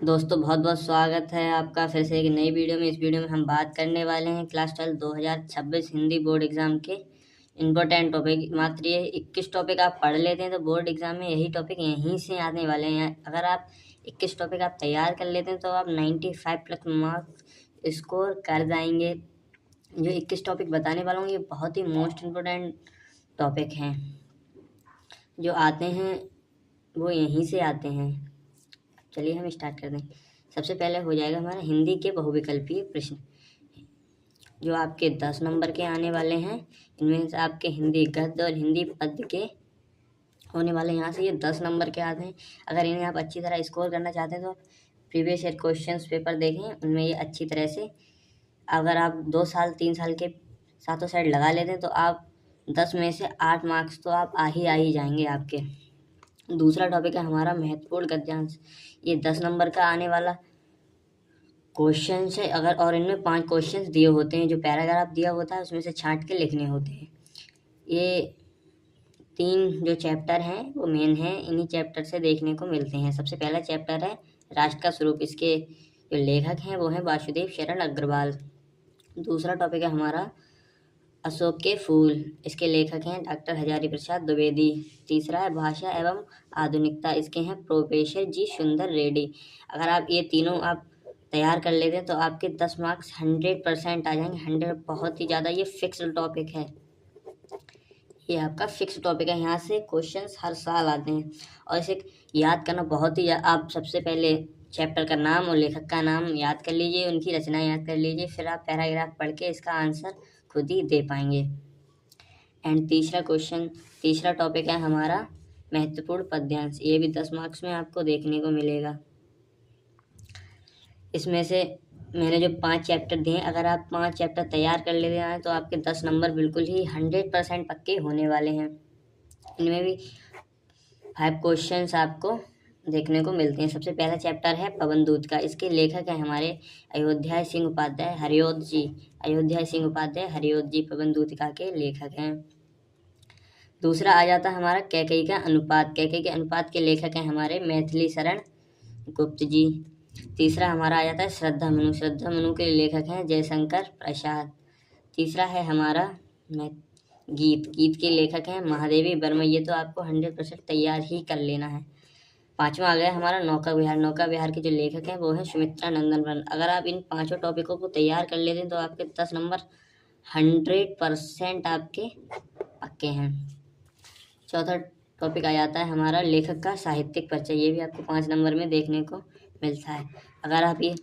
दोस्तों बहुत बहुत स्वागत है आपका फिर से एक नई वीडियो में। इस वीडियो में हम बात करने वाले हैं क्लास 12 2026 हिंदी बोर्ड एग्जाम के इम्पोर्टेंट टॉपिक। मात्र ये 21 टॉपिक आप पढ़ लेते हैं तो बोर्ड एग्जाम में यही टॉपिक यहीं से आने वाले हैं। अगर आप 21 टॉपिक आप तैयार कर लेते हैं तो आप 95 प्लस मार्क्स स्कोर कर जाएंगे। जो 21 टॉपिक बताने वाला हूँ ये बहुत ही मोस्ट इम्पोर्टेंट टॉपिक हैं जो आते हैं, वो यहीं से आते हैं। चलिए हम स्टार्ट कर दें। सबसे पहले हो जाएगा हमारा हिंदी के बहुविकल्पीय प्रश्न, जो आपके 10 नंबर के आने वाले हैं। इनमें से आपके हिंदी गद्य और हिंदी पद्य के होने वाले यहाँ से ये 10 नंबर के आते हैं। अगर इन्हें आप अच्छी तरह स्कोर करना चाहते हैं तो आप प्रीवियस ईयर क्वेश्चंस पेपर देखें, उनमें ये अच्छी तरह से अगर आप 2 साल 3 साल के साथों साइड लगा लेते हैं तो आप 10 में से 8 मार्क्स तो आप आ ही जाएंगे आपके। दूसरा टॉपिक है हमारा महत्वपूर्ण गद्यांश। ये 10 नंबर का आने वाला क्वेश्चन है। अगर और इनमें 5 क्वेश्चन दिए होते हैं, जो पैराग्राफ दिया होता है उसमें से छांट के लिखने होते हैं। ये 3 जो चैप्टर हैं वो मेन हैं, इन्हीं चैप्टर से देखने को मिलते हैं। सबसे पहला चैप्टर है राष्ट्र का स्वरूप। इसके जो लेखक हैं वो हैं वासुदेव शरण अग्रवाल। दूसरा टॉपिक है हमारा अशोक के फूल। इसके लेखक हैं डॉक्टर हजारी प्रसाद द्विवेदी। तीसरा है भाषा एवं आधुनिकता। इसके हैं प्रोफेसर जी सुंदर रेड्डी। अगर आप ये तीनों आप तैयार कर लेते हैं तो आपके 10 मार्क्स 100% आ जाएंगे। 100 बहुत ही ज़्यादा, ये फिक्स टॉपिक है। ये आपका फिक्स टॉपिक है, यहाँ से क्वेश्चंस हर साल आते हैं और इसे याद करना बहुत ही। आप सबसे पहले चैप्टर का नाम और लेखक का नाम याद कर लीजिए, उनकी रचना याद कर लीजिए, फिर आप पैराग्राफ पढ़ के इसका आंसर खुद ही दे पाएंगे। एंड तीसरा टॉपिक है हमारा महत्वपूर्ण पद्यांश। ये भी 10 मार्क्स में आपको देखने को मिलेगा। इसमें से मैंने जो 5 चैप्टर दिए, अगर आप 5 चैप्टर तैयार कर लेते हैं तो आपके 10 नंबर बिल्कुल ही 100% पक्के होने वाले हैं। इनमें भी 5 क्वेश्चंस आपको देखने को मिलते हैं। सबसे पहला चैप्टर है पवन दूत का। इसके लेखक है हमारे अयोध्या सिंह उपाध्याय हरिओद जी। हरिओद जी पवन दूतिका के लेखक हैं। दूसरा आ जाता है हमारा कैकेयी का अनुपात। कैकेयी के अनुपात के लेखक हैं हमारे मैथिली शरण गुप्त जी। तीसरा हमारा आ जाता है श्रद्धा मनु के लेखक हैं जयशंकर प्रसाद। तीसरा है हमारा गीत के लेखक हैं महादेवी वर्मा। ये तो आपको 100% तैयार ही कर लेना है। पांचवा आ गया हमारा नौका विहार के जो लेखक हैं वो हैं सुमित्रा नंदन वन। अगर आप इन 5 टॉपिकों को तैयार कर लेते हैं तो आपके 10 नंबर 100% आपके पक्के हैं। चौथा टॉपिक आ जाता है हमारा लेखक का साहित्यिक परिचय। ये भी आपको 5 नंबर में देखने को मिलता है। अगर आप ये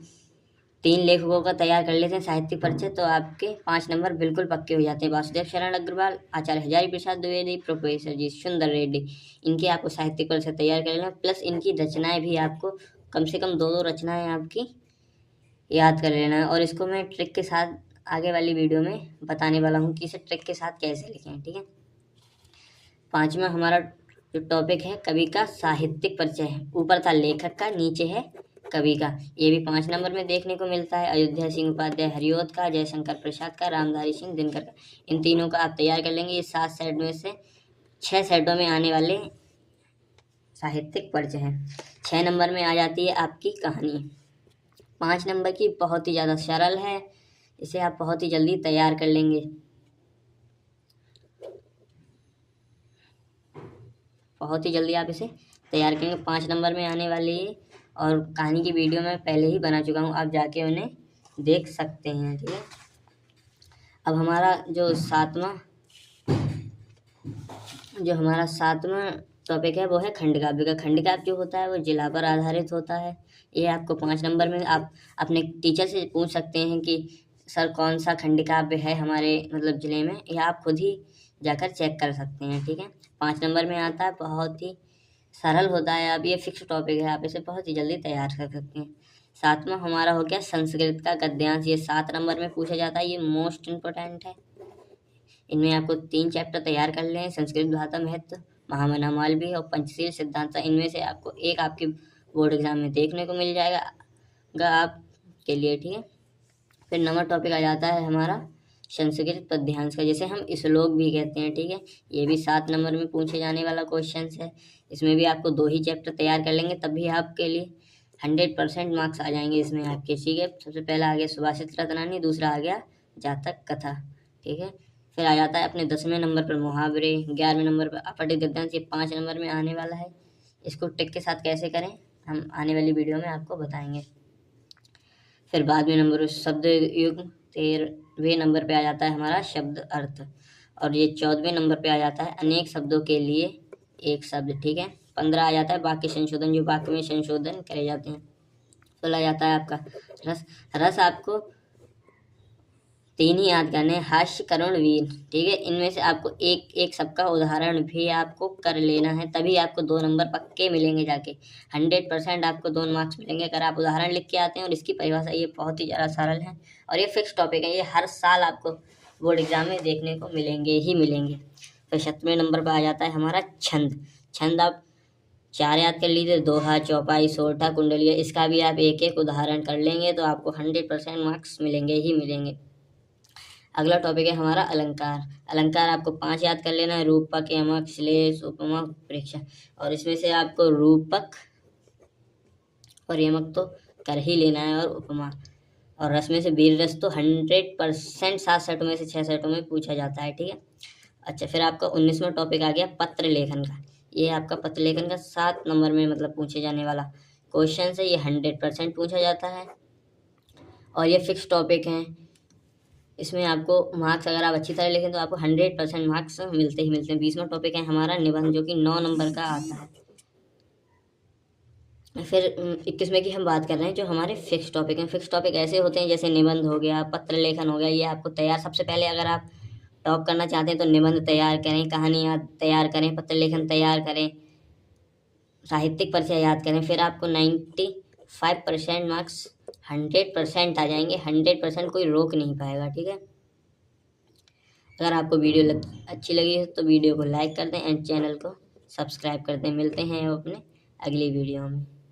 3 लेखकों का तैयार कर लेते हैं साहित्यिक परिचय तो आपके 5 नंबर बिल्कुल पक्के हो जाते हैं। वासुदेव शरण अग्रवाल, आचार्य हजारी प्रसाद द्विवेदी, प्रोफेसर जी सुंदर रेड्डी, इनके आपको साहित्यिक परिचय तैयार कर लेना। प्लस इनकी रचनाएं भी आपको कम से कम 2 रचनाएं आपकी याद कर लेना है। और इसको मैं ट्रिक के साथ आगे वाली वीडियो में बताने वाला हूँ कि इसे ट्रिक के साथ कैसे लिखें, ठीक है। 5वां हमारा जो टॉपिक है कवि का साहित्यिक परिचय है। ऊपर था लेखक का, नीचे है कवि का। ये भी 5 नंबर में देखने को मिलता है। अयोध्या सिंह उपाध्याय हरिओद का, जयशंकर प्रसाद का, रामधारी सिंह दिनकर का। इन तीनों का आप तैयार कर लेंगे। ये 7 सेट में से 6 सेटों में आने वाले साहित्यिक परिचय है। 6 नंबर में आ जाती है आपकी कहानी। 5 नंबर की बहुत ही ज़्यादा सरल है, इसे आप बहुत ही जल्दी तैयार कर लेंगे। बहुत ही जल्दी आप इसे तैयार करेंगे। 5 नंबर में आने वाली है और कहानी की वीडियो मैं पहले ही बना चुका हूँ, आप जाके उन्हें देख सकते हैं, ठीक है। अब हमारा जो सातवां टॉपिक है वो है खंडकाव्य का। खंडकाव्य जो होता है वो जिला पर आधारित होता है। ये आपको 5 नंबर में आप अपने टीचर से पूछ सकते हैं कि सर कौन सा खंडकाव्य है हमारे जिले में, या आप खुद ही जाकर चेक कर सकते हैं, ठीक है। 5 नंबर में आता है, बहुत ही सरल होता है। अब ये फिक्स टॉपिक है, आप इसे बहुत ही जल्दी तैयार कर सकते हैं। 7वां हमारा हो गया संस्कृत का गद्यांश। ये 7 नंबर में पूछा जाता है, ये मोस्ट इम्पोर्टेंट है। इनमें आपको 3 चैप्टर तैयार कर लें, संस्कृत भाषा महत्व, महामना मालवीय और पंचशील सिद्धांत। इनमें से आपको एक आपके बोर्ड एग्जाम में देखने को मिल जाएगा आपके लिए, ठीक है। फिर 9वां टॉपिक आ जाता है हमारा संस्कृत पद्यांश का, जिसे हम श्लोक भी कहते हैं, ठीक है। ये भी 7 नंबर में पूछे जाने वाला क्वेश्चन है। इसमें भी आपको 2 ही चैप्टर तैयार कर लेंगे तब भी आपके लिए 100% मार्क्स आ जाएंगे इसमें आपके। ठीक है, सबसे पहला आ गया सुभाषित रत्नानी, दूसरा आ गया जातक कथा। ठीक है, फिर आ जाता है अपने 10वें नंबर पर मुहावरे, 11वें नंबर पर अपठित गद्यांश, ये 5 नंबर में आने वाला है। इसको टिक के साथ कैसे करें हम आने वाली वीडियो में आपको बताएंगे। फिर 12वें नंबर पर शब्द युग्म, 13वें नंबर पे आ जाता है हमारा शब्द अर्थ, और ये 14वें नंबर पे आ जाता है अनेक शब्दों के लिए एक शब्द। ठीक है, 15 आ जाता है वाक्य संशोधन, जो वाक्य में संशोधन करे जाते हैं। 16 आ जाता है आपका रस। रस आपको 3 ही याद करने हैं, हास्य करुण वीर। ठीक है, इनमें से आपको एक एक सबका उदाहरण भी आपको कर लेना है, तभी आपको 2 नंबर पक्के मिलेंगे जाके। 100% आपको 2 मार्क्स मिलेंगे अगर आप उदाहरण लिख के आते हैं। और इसकी परिभाषा ये बहुत ही ज़्यादा सरल है और ये फिक्स टॉपिक है, ये हर साल आपको बोर्ड एग्जाम में देखने को मिलेंगे ही मिलेंगे। फिर 7वें नंबर पर आ जाता है हमारा छंद। छंद आप 4 याद कर लीजिए, दोहा, चौपाई, सोरठा, कुंडलिया। इसका भी आप एक एक उदाहरण कर लेंगे तो आपको 100% मार्क्स मिलेंगे ही मिलेंगे। अगला टॉपिक है हमारा अलंकार। अलंकार आपको 5 याद कर लेना है, रूपक, यमक, श्लेष, उपमा, प्रेक्षा। और इसमें से आपको रूपक और यमक तो कर ही लेना है, और उपमा और रस में से वीर रस तो 100% 7 सेटों में से 6 सेटों में पूछा जाता है। ठीक है, अच्छा, फिर आपका 19वां टॉपिक आ गया पत्र लेखन का। ये आपका पत्र लेखन का 7 नंबर में मतलब पूछे जाने वाला क्वेश्चन है। ये 100% पूछा जाता है और ये फिक्स टॉपिक है। इसमें आपको मार्क्स अगर आप अच्छी तरह लिखें तो आपको 100% मार्क्स मिलते ही मिलते हैं। 20वां टॉपिक है हमारा निबंध, जो कि 9 नंबर का आता है। फिर 21वें की हम बात कर रहे हैं, जो हमारे फिक्स टॉपिक हैं। फिक्स टॉपिक ऐसे होते हैं जैसे निबंध हो गया, पत्र लेखन हो गया। ये आपको तैयार, सबसे पहले अगर आप टॉप करना चाहते हैं तो निबंध तैयार करें, कहानियाँ तैयार करें, पत्र लेखन तैयार करें, साहित्यिक परिचय याद करें। फिर आपको 95% मार्क्स 100% आ जाएंगे। 100% कोई रोक नहीं पाएगा। ठीक है, अगर आपको वीडियो अच्छी लगी है तो वीडियो को लाइक कर दें एंड चैनल को सब्सक्राइब कर दें। मिलते हैं अपने अगली वीडियो में।